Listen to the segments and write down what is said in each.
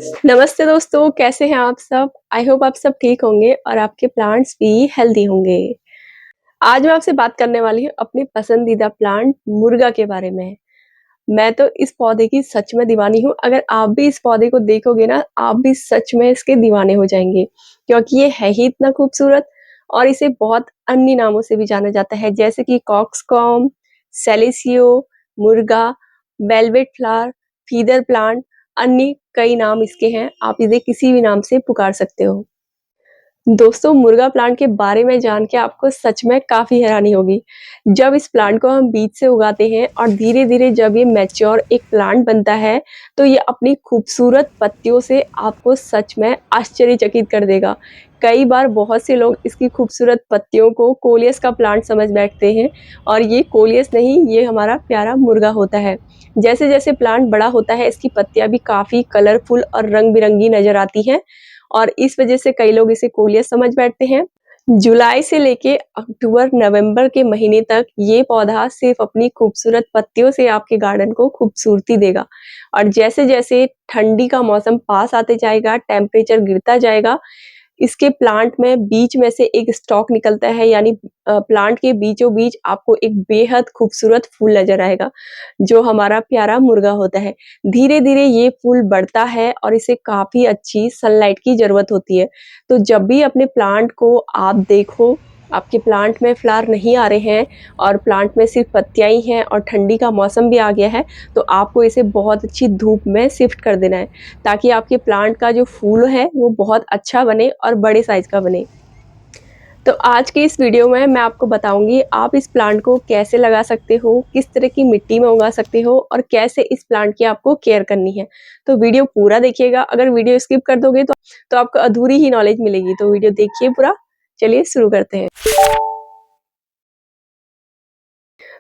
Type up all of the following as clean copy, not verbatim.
नमस्ते दोस्तों, कैसे हैं आप सब? आई होप आप सब ठीक होंगे और आपके प्लांट्स भी हेल्दी होंगे। आज मैं आपसे बात करने वाली हूँ अपनी पसंदीदा प्लांट मुर्गा के बारे में। मैं तो इस पौधे की सच में दीवानी हूँ। अगर आप भी इस पौधे को देखोगे ना, आप भी सच में इसके दीवाने हो जाएंगे क्योंकि ये है ही इतना खूबसूरत और इसे बहुत अन्य नामों से भी जाना जाता है, जैसे कि कॉक्सकॉम, सेलेसियो, मुर्गा, वेलवेट फ्लावर, फीदर प्लांट, अन्य कई नाम इसके हैं। आप इसे किसी भी नाम से पुकार सकते हो। दोस्तों, मुर्गा प्लांट के बारे में जान के आपको सच में काफ़ी हैरानी होगी। जब इस प्लांट को हम बीज से उगाते हैं और धीरे-धीरे जब ये मैच्योर एक प्लांट बनता है, तो ये अपनी खूबसूरत पत्तियों से आपको सच में आश्चर्यचकित कर देगा। कई बार बहुत से लोग इसकी खूबसूरत पत्तियों को कोलियस का प्लांट समझ बैठते हैं और ये कोलियस नहीं, ये हमारा प्यारा मुर्गा होता है। जैसे-जैसे प्लांट बड़ा होता है, इसकी पत्तियाँ भी काफ़ी कलरफुल और रंग-बिरंगी नज़र आती हैं और इस वजह से कई लोग इसे कोलियस समझ बैठते हैं। जुलाई से लेके अक्टूबर नवंबर के महीने तक ये पौधा सिर्फ अपनी खूबसूरत पत्तियों से आपके गार्डन को खूबसूरती देगा और जैसे-जैसे ठंडी का मौसम पास आते जाएगा, टेम्परेचर गिरता जाएगा, इसके प्लांट में बीच में से एक स्टॉक निकलता है, यानी प्लांट के बीचों-बीच आपको एक बेहद खूबसूरत फूल नज़र आएगा, जो हमारा प्यारा मुर्गा होता है। धीरे-धीरे ये फूल बढ़ता है और इसे काफ़ी अच्छी सनलाइट की ज़रूरत होती है। तो जब भी अपने प्लांट को आप देखो, आपके प्लांट में फ्लावर नहीं आ रहे हैं और प्लांट में सिर्फ पत्तियाँ ही हैं और ठंडी का मौसम भी आ गया है, तो आपको इसे बहुत अच्छी धूप में शिफ्ट कर देना है, ताकि आपके प्लांट का जो फूल है वो बहुत अच्छा बने और बड़े साइज़ का बने। तो आज की इस वीडियो में मैं आपको बताऊँगी आप इस प्लांट को कैसे लगा सकते हो, किस तरह की मिट्टी में उगा सकते हो और कैसे इस प्लांट की आपको केयर करनी है। तो वीडियो पूरा देखिएगा, अगर वीडियो स्किप कर दोगे तो आपको अधूरी ही नॉलेज मिलेगी, तो वीडियो देखिए पूरा। चलिए शुरू करते हैं।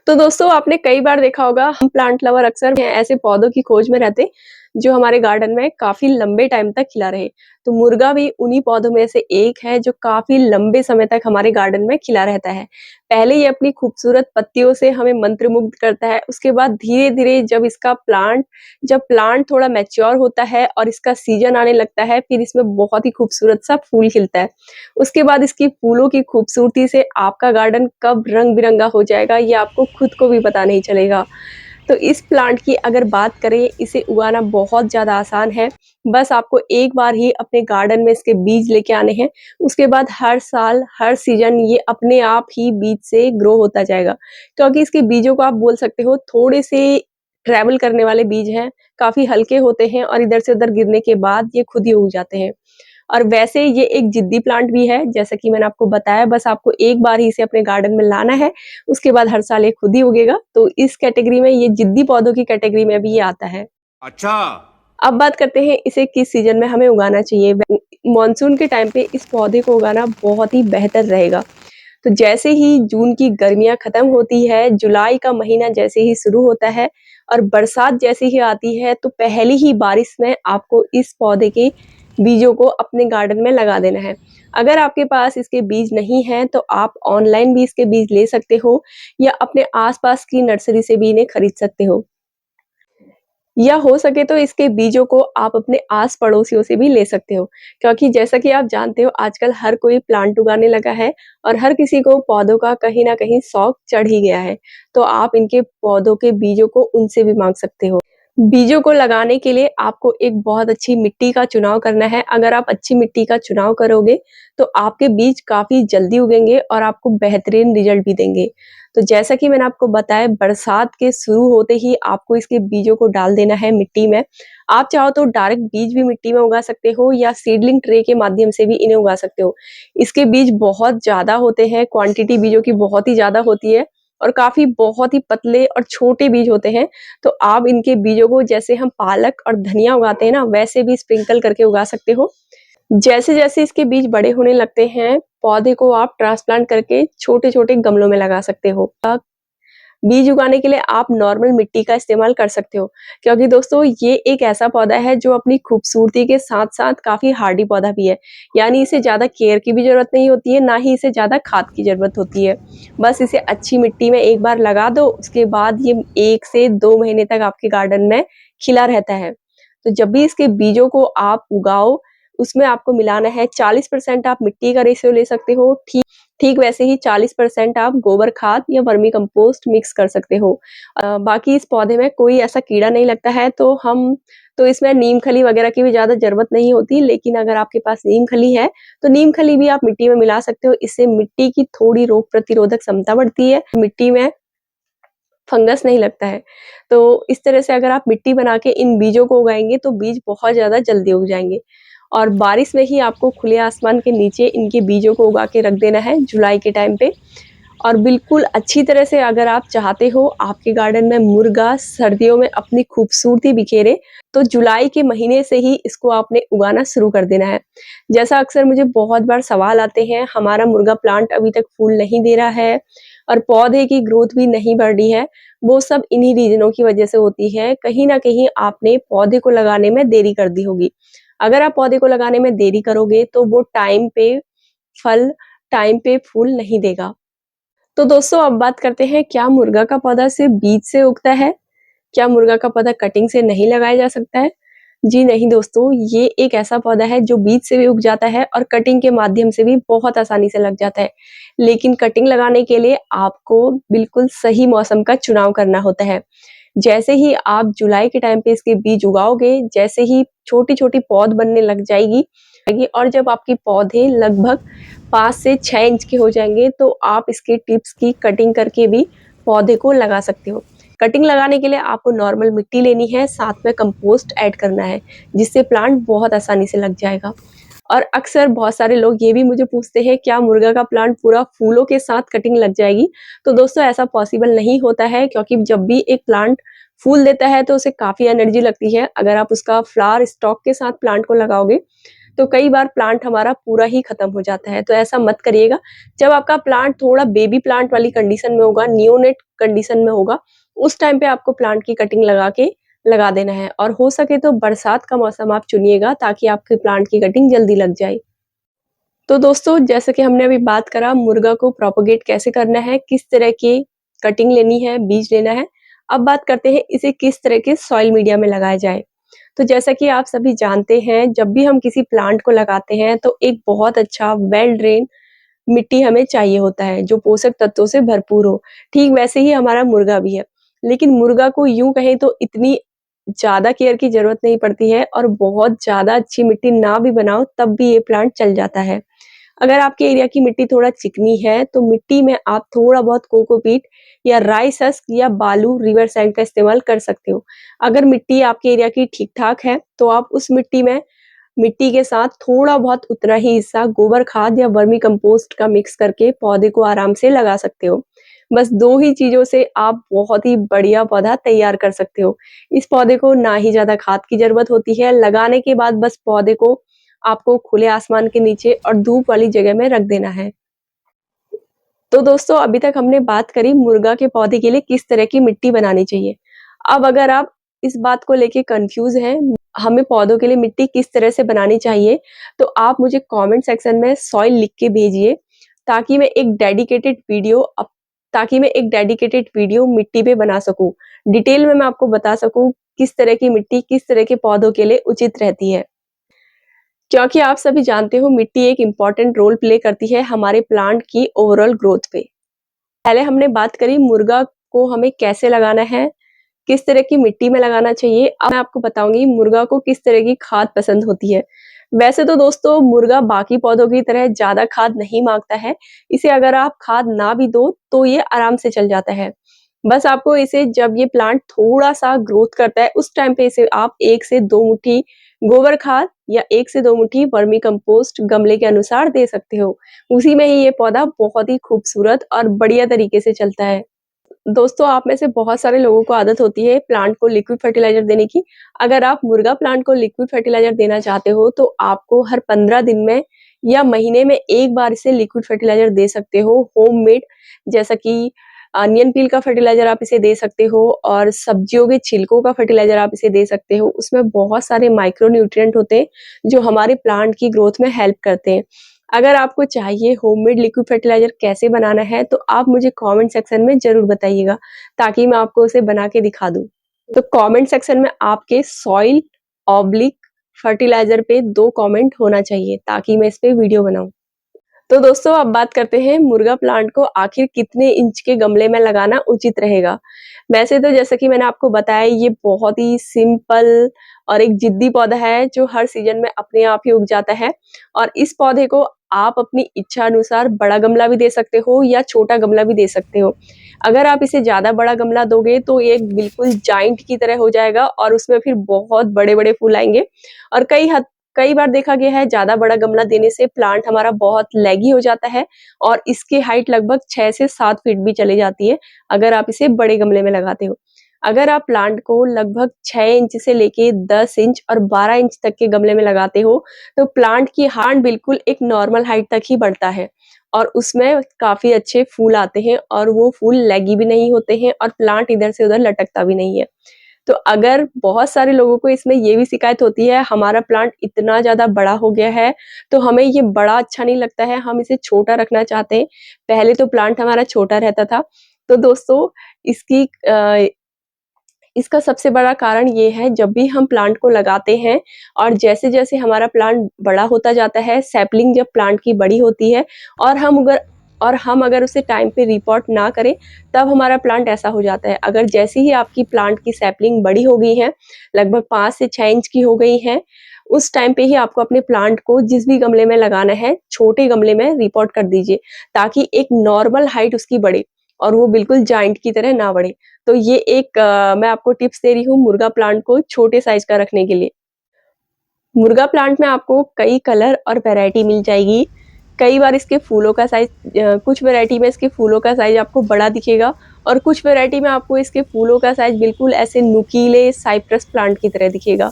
तो दोस्तों, आपने कई बार देखा होगा, हम प्लांट लवर अक्सर ऐसे पौधों की खोज में रहते जो हमारे गार्डन में काफी लंबे टाइम तक खिला रहे। तो मुर्गा भी उन्हीं पौधों में से एक है जो काफी लंबे समय तक हमारे गार्डन में खिला रहता है। पहले ये अपनी खूबसूरत पत्तियों से हमें मंत्रमुग्ध करता है, उसके बाद धीरे धीरे जब प्लांट थोड़ा मैच्योर होता है और इसका सीजन आने लगता है, फिर इसमें बहुत ही खूबसूरत सा फूल खिलता है। उसके बाद इसकी फूलों की खूबसूरती से आपका गार्डन कब रंग-बिरंगा हो जाएगा, ये आपको खुद को भी पता नहीं चलेगा। तो इस प्लांट की अगर बात करें, इसे उगाना बहुत ज़्यादा आसान है। बस आपको एक बार ही अपने गार्डन में इसके बीज लेके आने हैं। उसके बाद हर साल, हर सीज़न ये अपने आप ही बीज से ग्रो होता जाएगा। क्योंकि इसके बीजों को आप बोल सकते हो थोड़े से ट्रैवल करने वाले बीज हैं, काफ़ी हल्के होते हैं और इधर से उधर गिरने के बाद ये खुद ही उग जाते हैं। और वैसे ये एक ज़िद्दी प्लांट भी है, जैसा कि मैंने आपको बताया, बस आपको एक बार ही इसे अपने गार्डन में लाना है, उसके बाद हर साल ये खुद ही उगेगा। तो इस कैटेगरी में, ये ज़िद्दी पौधों की कैटेगरी में भी ये आता है। अच्छा। अब बात करते हैं इसे किस सीज़न में हमें उगाना चाहिए। मॉनसून के टाइम पे इस पौधे को उगाना बहुत ही बेहतर रहेगा। तो जैसे ही जून की गर्मियाँ खत्म होती है, जुलाई का महीना जैसे ही शुरू होता है और बरसात जैसे ही आती है, तो पहली ही बारिश में आपको इस पौधे के बीजों को अपने गार्डन में लगा देना है। अगर आपके पास इसके बीज नहीं हैं, तो आप ऑनलाइन भी इसके बीज ले सकते हो या अपने आस-पास की नर्सरी से भी इन्हें खरीद सकते हो। या हो सके तो इसके बीजों को आप अपने आस-पड़ोसियों से भी ले सकते हो, क्योंकि जैसा कि आप जानते हो, आजकल हर कोई प्लांट उगाने लगा है और हर किसी को पौधों का कहीं न कहीं शौक चढ़ ही गया है। तो आप इनके पौधों के बीजों को उनसे भी माँग सकते हो। बीजों को लगाने के लिए आपको एक बहुत अच्छी मिट्टी का चुनाव करना है। अगर आप अच्छी मिट्टी का चुनाव करोगे, तो आपके बीज काफ़ी जल्दी उगेंगे और आपको बेहतरीन रिज़ल्ट भी देंगे। तो जैसा कि मैंने आपको बताया, बरसात के शुरू होते ही आपको इसके बीजों को डाल देना है मिट्टी में। आप चाहो तो डायरेक्ट बीज भी मिट्टी में उगा सकते हो या सीडलिंग ट्रे के माध्यम से भी इन्हें उगा सकते हो। इसके बीज बहुत ज़्यादा होते हैं, क्वांटिटी बीजों की बहुत ही ज़्यादा होती है और काफ़ी बहुत ही पतले और छोटे बीज होते हैं। तो आप इनके बीजों को, जैसे हम पालक और धनिया उगाते हैं ना, वैसे भी स्प्रिंकल करके उगा सकते हो। जैसे-जैसे इसके बीज बड़े होने लगते हैं, पौधे को आप ट्रांसप्लांट करके छोटे-छोटे गमलों में लगा सकते हो। बीज उगाने के लिए आप नॉर्मल मिट्टी का इस्तेमाल कर सकते हो, क्योंकि दोस्तों ये एक ऐसा पौधा है जो अपनी खूबसूरती के साथ-साथ काफ़ी हार्डी पौधा भी है। यानी इसे ज़्यादा केयर की भी ज़रूरत नहीं होती है, ना ही इसे ज़्यादा खाद की ज़रूरत होती है। बस इसे अच्छी मिट्टी में एक बार लगा दो, उसके बाद ये 1 से 2 महीने तक आपके गार्डन में खिला रहता है। तो जब भी इसके बीजों को आप उगाओ, उसमें आपको मिलाना है 40% आप मिट्टी का रेशियो ले सकते हो, ठीक ठीक वैसे ही 40% आप गोबर खाद या वर्मी कंपोस्ट मिक्स कर सकते हो। बाकी इस पौधे में कोई ऐसा कीड़ा नहीं लगता है, तो इसमें नीम खली वगैरह की भी ज़्यादा ज़रूरत नहीं होती, लेकिन अगर आपके पास नीम खली है, तो नीम खली भी आप मिट्टी में मिला सकते हो। इससे मिट्टी की थोड़ी रोग प्रतिरोधक क्षमता बढ़ती है, मिट्टी में फंगस नहीं लगता है। तो इस तरह से अगर आप मिट्टी बना के इन बीजों को उगाएँगे, तो बीज बहुत ज़्यादा जल्दी उग जाएँगे। और बारिश में ही आपको खुले आसमान के नीचे इनके बीजों को उगा के रख देना है जुलाई के टाइम पे। और बिल्कुल अच्छी तरह से अगर आप चाहते हो आपके गार्डन में मुर्गा सर्दियों में अपनी खूबसूरती बिखेरे, तो जुलाई के महीने से ही इसको आपने उगाना शुरू कर देना है। जैसा अक्सर मुझे बहुत बार सवाल आते हैं, हमारा मुर्गा प्लांट अभी तक फूल नहीं दे रहा है और पौधे की ग्रोथ भी नहीं बढ़ रही है, वो सब इन्हीं रीज़नों की वजह से होती है। कहीं न कहीं आपने पौधे को लगाने में देरी कर दी होगी। अगर आप पौधे को लगाने में देरी करोगे, तो वो टाइम पे फल, टाइम पे फूल नहीं देगा। तो दोस्तों अब बात करते हैं, क्या मुर्गा का पौधा सिर्फ बीज से उगता है? क्या मुर्गा का पौधा कटिंग से नहीं लगाया जा सकता है? जी नहीं दोस्तों, ये एक ऐसा पौधा है जो बीज से भी उग जाता है और कटिंग के माध्यम से भी बहुत आसानी से लग जाता है। लेकिन कटिंग लगाने के लिए आपको बिल्कुल सही मौसम का चुनाव करना होता है। जैसे ही आप जुलाई के टाइम पे इसके बीज उगाओगे, जैसे ही छोटी-छोटी पौध बनने लग जाएगी और जब आपके पौधे लगभग 5 से 6 इंच के हो जाएँगे, तो आप इसके टिप्स की कटिंग करके भी पौधे को लगा सकते हो। कटिंग लगाने के लिए आपको नॉर्मल मिट्टी लेनी है, साथ में कंपोस्ट ऐड करना है, जिससे प्लांट बहुत आसानी से लग जाएगा। और अक्सर बहुत सारे लोग ये भी मुझे पूछते हैं, क्या मुर्गा का प्लांट पूरा फूलों के साथ कटिंग लग जाएगी? तो दोस्तों ऐसा पॉसिबल नहीं होता है, क्योंकि जब भी एक प्लांट फूल देता है तो उसे काफ़ी एनर्जी लगती है। अगर आप उसका फ्लावर स्टॉक के साथ प्लांट को लगाओगे, तो कई बार प्लांट हमारा पूरा ही खत्म हो जाता है, तो ऐसा मत करिएगा। जब आपका प्लांट थोड़ा बेबी प्लांट वाली कंडीशन में होगा, नियोनेट कंडीशन में होगा, उस टाइम पे आपको प्लांट की कटिंग लगा देना है और हो सके तो बरसात का मौसम आप चुनिएगा, ताकि आपके प्लांट की कटिंग जल्दी लग जाए। तो दोस्तों जैसे कि हमने अभी बात करा मुर्गा को प्रोपेगेट कैसे करना है, किस तरह की कटिंग लेनी है, बीज लेना है। अब बात करते हैं इसे किस तरह के सॉइल मीडिया में लगाया जाए। तो जैसा कि आप सभी जानते हैं, जब भी हम किसी प्लांट को लगाते हैं तो एक बहुत अच्छा वेल ड्रेन मिट्टी हमें चाहिए होता है, जो पोषक तत्वों से भरपूर हो। ठीक वैसे ही हमारा मुर्गा भी है। लेकिन मुर्गा को यूँ कहें तो इतनी ज़्यादा केयर की ज़रूरत नहीं पड़ती है और बहुत ज़्यादा अच्छी मिट्टी ना भी बनाओ तब भी ये प्लांट चल जाता है। अगर आपके एरिया की मिट्टी थोड़ा चिकनी है, तो मिट्टी में आप थोड़ा बहुत कोकोपीट या राइस हस्क या बालू, रिवर सैंड का इस्तेमाल कर सकते हो। अगर मिट्टी आपके एरिया की ठीक-ठाक है, तो आप उस मिट्टी के साथ थोड़ा बहुत उतना ही हिस्सा गोबर खाद या वर्मी कंपोस्ट का मिक्स करके पौधे को आराम से लगा सकते हो। बस 2 ही चीज़ों से आप बहुत ही बढ़िया पौधा तैयार कर सकते हो। इस पौधे को ना ही ज़्यादा खाद की ज़रूरत होती है, लगाने के बाद बस पौधे को आपको खुले आसमान के नीचे और धूप वाली जगह में रख देना है। तो दोस्तों अभी तक हमने बात करी मुर्गा के पौधे के लिए किस तरह की मिट्टी बनानी चाहिए। अब अगर आप इस बात को लेके कन्फ्यूज़ हैं, हमें पौधों के लिए मिट्टी किस तरह से बनानी चाहिए, तो आप मुझे कमेंट सेक्शन में सॉइल लिख के भेजिए, ताकि मैं एक डेडिकेटेड वीडियो अप ताकि मैं एक डेडिकेटेड वीडियो मिट्टी पे बना सकूँ। डिटेल में मैं आपको बता सकूँ किस तरह की मिट्टी किस तरह के पौधों के लिए उचित रहती है। क्योंकि आप सभी जानते हो मिट्टी एक इम्पोर्टेंट रोल प्ले करती है हमारे प्लांट की ओवरऑल ग्रोथ पे। पहले हमने बात करी मुर्गा को हमें कैसे लगाना है, किस तरह की मिट्टी में लगाना चाहिए। अब मैं आपको बताऊँगी मुर्गा को किस तरह की खाद पसंद होती है। वैसे तो दोस्तों मुर्गा बाकी पौधों की तरह ज़्यादा खाद नहीं माँगता है। इसे अगर आप खाद ना भी दो तो ये आराम से चल जाता है। बस आपको इसे जब ये प्लांट थोड़ा-सा ग्रोथ करता है उस टाइम पे इसे आप 1 से 2 मुट्ठी गोबर खाद या 1 से 2 मुट्ठी वर्मी कंपोस्ट गमले के अनुसार दे सकते हो। उसी में ही ये पौधा बहुत ही खूबसूरत और बढ़िया तरीके से चलता है। दोस्तों आप में से बहुत सारे लोगों को आदत होती है प्लांट को लिक्विड फर्टिलाइज़र देने की। अगर आप मुर्गा प्लांट को लिक्विड फर्टिलाइज़र देना चाहते हो तो आपको हर 15 दिन में या महीने में 1 बार इसे लिक्विड फर्टिलाइज़र दे सकते हो होममेड, जैसा कि अनियन पील का फर्टिलाइज़र आप इसे दे सकते हो और सब्जियों के छिलकों का फर्टिलाइज़र आप इसे दे सकते हो। उसमें बहुत सारे माइक्रो न्यूट्रिएंट होते हैं जो हमारे प्लांट की ग्रोथ में हेल्प करते हैं। अगर आपको चाहिए होममेड लिक्विड फर्टिलाइज़र कैसे बनाना है, तो आप मुझे कमेंट सेक्शन में ज़रूर बताइएगा, ताकि मैं आपको उसे बना के दिखा दूँ। तो कमेंट सेक्शन में आपके सॉइल ऑब्लिक फर्टिलाइजर पे 2 कमेंट होना चाहिए ताकि मैं इस पे वीडियो बनाऊं। तो दोस्तों अब बात करते हैं मुर्गा प्लांट को आखिर कितने इंच के गमले में लगाना उचित रहेगा। वैसे तो जैसा कि मैंने आपको बताया, ये बहुत ही सिंपल और एक जिद्दी पौधा है जो हर सीजन में अपने आप ही उग जाता है। और इस पौधे को आप अपनी इच्छा अनुसार बड़ा गमला भी दे सकते हो या छोटा गमला भी दे सकते हो। अगर आप इसे ज्यादा बड़ा गमला दोगे तो ये एक बिल्कुल जाइंट की तरह हो जाएगा और उसमें फिर बहुत बड़े बड़े फूल आएंगे। और कई बार देखा गया है ज्यादा बड़ा गमला देने से प्लांट हमारा बहुत लैगी हो जाता है और इसकी हाइट लगभग 6 से 7 फीट भी चली जाती है अगर आप इसे बड़े गमले में लगाते हो। अगर आप प्लांट को लगभग 6 इंच से लेके 10 इंच और 12 इंच तक के गमले में लगाते हो तो प्लांट की हाइट बिल्कुल एक नॉर्मल हाइट तक ही बढ़ता है और उसमें काफी अच्छे फूल आते हैं और वो फूल लैगी भी नहीं होते हैं और प्लांट इधर से उधर लटकता भी नहीं है। तो अगर बहुत सारे लोगों को इसमें ये भी शिकायत होती है, हमारा प्लांट इतना ज़्यादा बड़ा हो गया है, तो हमें ये बड़ा अच्छा नहीं लगता है, हम इसे छोटा रखना चाहते हैं। पहले तो प्लांट हमारा छोटा रहता था। तो दोस्तों इसकी इसका सबसे बड़ा कारण ये है, जब भी हम प्लांट को लगाते हैं और जैसे-जैसे हमारा प्लांट बड़ा होता जाता है, सैपलिंग जब प्लांट की बड़ी होती है और हम अगर उसे टाइम पे रिपोर्ट ना करें, तब हमारा प्लांट ऐसा हो जाता है। अगर जैसे ही आपकी प्लांट की सैपलिंग बड़ी हो गई है, लगभग 5 से 6 इंच की हो गई है, उस टाइम पे ही आपको अपने प्लांट को जिस भी गमले में लगाना है, छोटे गमले में रिपोर्ट कर दीजिए, ताकि एक नॉर्मल हाइट उसकी बढ़े और वो बिल्कुल जाइंट की तरह ना बढ़े। तो ये एक मैं आपको टिप्स दे रही हूँ मुर्गा प्लांट को छोटे साइज का रखने के लिए। मुर्गा प्लांट में आपको कई कलर और वैरायटी मिल जाएगी। कई बार इसके फूलों का साइज कुछ वैरायटी में इसके फूलों का साइज आपको बड़ा दिखेगा और कुछ वैरायटी में आपको इसके फूलों का साइज बिल्कुल ऐसे नुकीले साइप्रस प्लांट की तरह दिखेगा।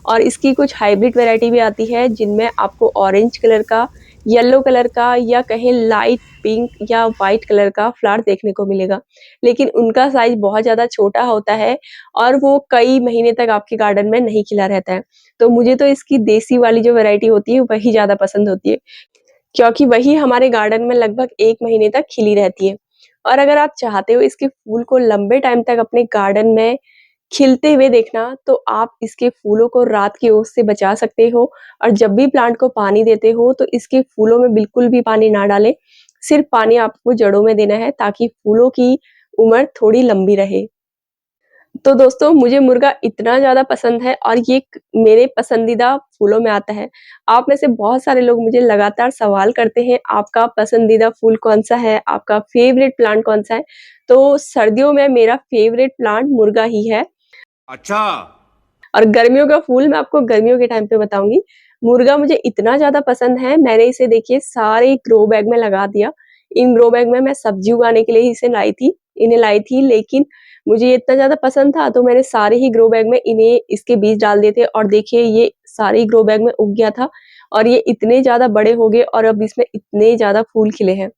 और इसकी कुछ हाइब्रिड वैरायटी भी आती है जिनमें आपको ऑरेंज कलर का, येलो कलर का या कहें लाइट पिंक या व्हाइट कलर का फ्लावर देखने को मिलेगा। लेकिन उनका साइज बहुत ज़्यादा छोटा होता है और वो कई महीने तक आपके गार्डन में नहीं खिला रहता है। तो मुझे तो इसकी देसी वाली जो वैरायटी होती है वही ज़्यादा पसंद होती है, क्योंकि वही हमारे गार्डन में लगभग 1 महीने तक खिली रहती है। और अगर आप चाहते हो इसके फूल को लंबे टाइम तक अपने गार्डन में खिलते हुए देखना, तो आप इसके फूलों को रात की ओस से बचा सकते हो और जब भी प्लांट को पानी देते हो तो इसके फूलों में बिल्कुल भी पानी ना डालें। सिर्फ पानी आपको जड़ों में देना है ताकि फूलों की उम्र थोड़ी लंबी रहे। तो दोस्तों मुझे मुर्गा इतना ज़्यादा पसंद है और ये मेरे पसंदीदा फूलों में आता है। आप में से बहुत सारे लोग मुझे लगातार सवाल करते हैं, आपका पसंदीदा फूल कौन-सा है? आपका फ़ेवरेट प्लांट कौन-सा है? तो सर्दियों में मेरा फ़ेवरेट प्लांट मुर्गा ही है। अच्छा। और गर्मियों का फूल मैं आपको गर्मियों के टाइम पे बताऊँगी। मुर्गा मुझे इतना ज़्यादा पसंद है, मैंने इसे देखिए सारे ग्रो बैग में लगा दिया। इन ग्रो बैग में मैं सब्ज़ी उगाने के लिए ही इन्हें लाई थी, लेकिन मुझे ये इतना ज़्यादा पसंद था तो मैंने सारे ही ग्रो बैग में इसके बीज डाल दिए थे और देखिए ये सारे ही ग्रो बैग में उग गया था और ये इतने ज़्यादा बड़े हो गए और अब इसमें इतने ज़्यादा फूल खिले हैं।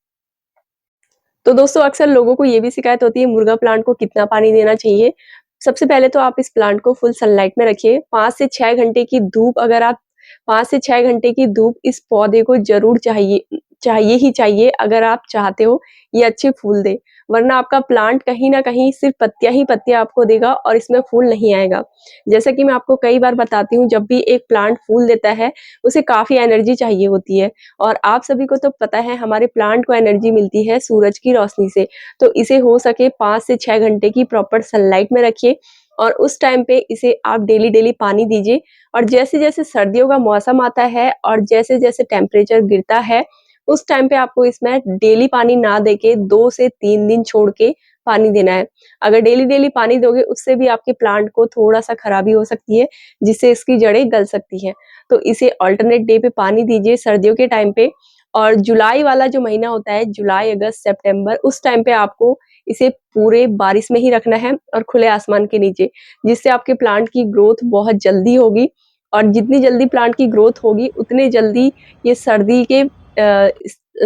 तो दोस्तों अक्सर लोगों को ये भी शिकायत होती है मुर्गा प्लांट को कितना पानी देना चाहिए। सबसे पहले तो आप इस प्लांट को फुल सनलाइट में रखिए। 5 से 6 घंटे की धूप अगर आप 5 से 6 घंटे की धूप इस पौधे को ज़रूर चाहिए ही चाहिए अगर आप चाहते हो ये अच्छे फूल दे। वरना आपका प्लांट कहीं न कहीं सिर्फ़ पत्तियाँ ही पत्तियाँ आपको देगा और इसमें फूल नहीं आएगा। जैसा कि मैं आपको कई बार बताती हूँ, जब भी एक प्लांट फूल देता है, उसे काफ़ी एनर्जी चाहिए होती है और आप सभी को तो पता है हमारे प्लांट को एनर्जी मिलती है सूरज की रोशनी से। तो इसे हो सके 5 से 6 घंटे की प्रॉपर सनलाइट में रखिए और उस टाइम पे इसे आप डेली-डेली पानी दीजिए और जैसे-जैसे सर्दियों का मौसम आता है और जैसे-जैसे टेम्परेचर गिरता है, उस टाइम पे आपको इसमें डेली पानी ना देके 2 से 3 दिन छोड़ के पानी देना है। अगर डेली-डेली पानी दोगे उससे भी आपके प्लांट को थोड़ा-सा खराबी हो सकती है, जिससे इसकी जड़ें गल सकती हैं। तो इसे अल्टरनेट डे पे पानी दीजिए सर्दियों के टाइम पे और जुलाई वाला जो महीना होता है, जुलाई, अगस्त, सितंबर, उस टाइम पे आपको इसे पूरे बारिश में ही रखना है और खुले आसमान के नीचे, जिससे आपके प्लांट की ग्रोथ बहुत जल्दी होगी और जितनी जल्दी प्लांट की ग्रोथ होगी, उतने जल्दी ये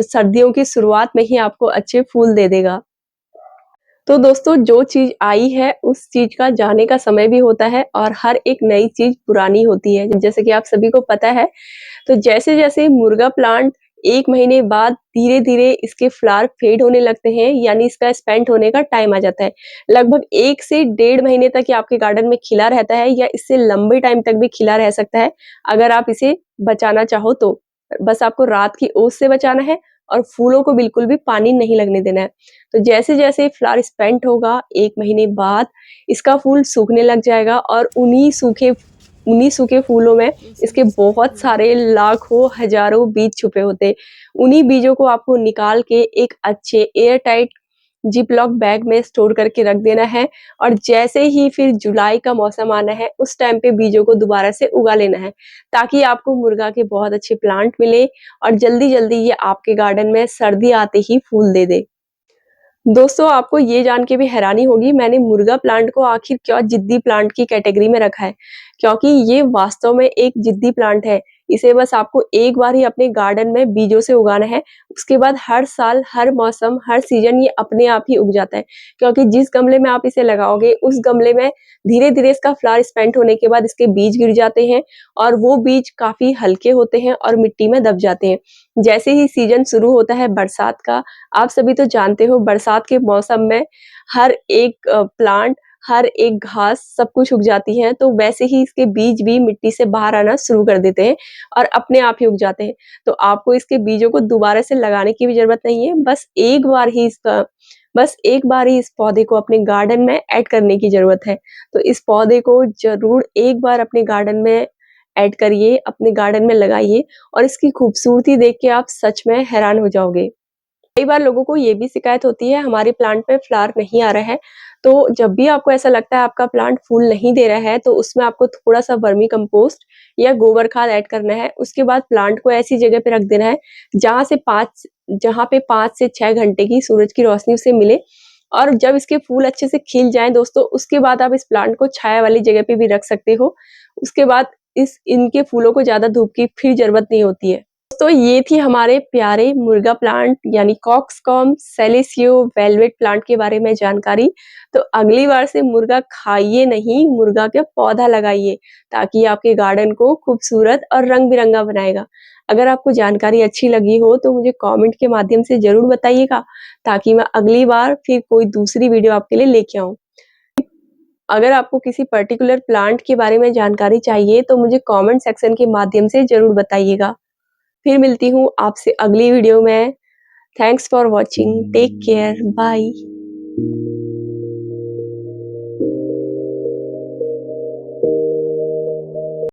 सर्दियों की शुरुआत में ही आपको अच्छे फूल दे देगा। तो दोस्तों जो चीज़ आई है उस चीज़ का जाने का समय भी होता है और हर एक नई चीज़ पुरानी होती है। जैसे कि आप सभी को पता है, तो जैसे-जैसे मुर्गा प्लांट 1 महीने बाद धीरे-धीरे इसके फ्लावर फेड होने लगते हैं, यानी इसका स्पेंट होने का टाइम आ जाता है। लगभग 1 से डेढ़ महीने तक ये आपके गार्डन में खिला रहता है या इससे लंबे टाइम तक भी खिला रह सकता है, अगर आप इसे बचाना चाहो तो। बस आपको रात की ओस से बचाना है और फूलों को बिल्कुल भी पानी नहीं लगने देना है। तो जैसे-जैसे फ्लावर स्पेंट होगा 1 महीने बाद इसका फूल सूखने लग जाएगा और उन्हीं सूखे फूलों में इसके बहुत सारे लाखों, हज़ारों बीज छुपे होते हैं। उन्हीं बीजों को आपको निकाल के एक अच्छे एयर टाइट ज़िप-लॉक बैग में स्टोर करके रख देना है और जैसे ही फिर जुलाई का मौसम आना है, उस टाइम पे बीजों को दोबारा से उगा लेना है, ताकि आपको मुर्गा के बहुत अच्छे प्लांट मिले और जल्दी-जल्दी ये आपके गार्डन में सर्दी आते ही फूल दे दे। दोस्तों, आपको ये जान के भी हैरानी होगी मैंने मुर्गा प्लांट को आखिर क्यों जिद्दी प्लांट की कैटेगरी में रखा है, क्योंकि ये वास्तव में एक जिद्दी प्लांट है। इसे बस आपको एक बार ही अपने गार्डन में बीजों से उगाना है, उसके बाद हर साल, हर मौसम, हर सीज़न ये अपने आप ही उग जाता है। क्योंकि जिस गमले में आप इसे लगाओगे, उस गमले में धीरे-धीरे इसका फ्लावर स्पेंट होने के बाद इसके बीज गिर जाते हैं और वो बीज काफ़ी हल्के होते हैं और मिट्टी में दब जाते हैं। जैसे ही सीज़न शुरू होता है बरसात का, आप सभी तो जानते हो बरसात के मौसम में हर एक प्लांट, हर एक घास सब कुछ उग जाती है, तो वैसे ही इसके बीज भी मिट्टी से बाहर आना शुरू कर देते हैं और अपने आप ही उग जाते हैं। तो आपको इसके बीजों को दोबारा से लगाने की भी ज़रूरत नहीं है, बस एक बार ही इस पौधे को अपने गार्डन में ऐड करने की ज़रूरत है। तो इस पौधे को ज़रूर एक बार अपने गार्डन में ऐड करिए, अपने गार्डन में लगाइए और इसकी खूबसूरती देख के आप सच में हैरान हो जाओगे। कई बार लोगों को ये भी शिकायत होती है हमारे प्लांट में फ्लावर नहीं आ रहा है, तो जब भी आपको ऐसा लगता है आपका प्लांट फूल नहीं दे रहा है, तो उसमें आपको थोड़ा-सा वर्मी कंपोस्ट या गोबर खाद ऐड करना है। उसके बाद प्लांट को ऐसी जगह पे रख देना है, जहाँ पे 5 से 6 घंटे की सूरज की रोशनी उसे मिले और जब इसके फूल अच्छे से खिल जाएँ दोस्तों, उसके बाद आप इस प्लांट को छाया वाली जगह पे भी रख सकते हो। उसके बाद इनके फूलों को ज़्यादा धूप की फिर ज़रूरत नहीं होती है। तो ये थी हमारे प्यारे मुर्गा प्लांट यानी कॉक्सकॉम सैलिसियो वेलवेट प्लांट के बारे में जानकारी। तो अगली बार से मुर्गा खाइए नहीं, मुर्गा का पौधा लगाइए ताकि आपके गार्डन को खूबसूरत और रंग-बिरंगा बनाएगा। अगर आपको जानकारी अच्छी लगी हो तो मुझे कमेंट के माध्यम से ज़रूर बताइएगा ताकि मैं अगली बार फिर कोई दूसरी वीडियो आपके लिए लेके आऊँ। अगर आपको किसी पर्टिकुलर प्लांट के बारे में जानकारी चाहिए तो मुझे कमेंट सेक्शन के माध्यम से ज़रूर बताइएगा। फिर मिलती हूँ आपसे अगली वीडियो में। Thanks for watching. Take care. Bye.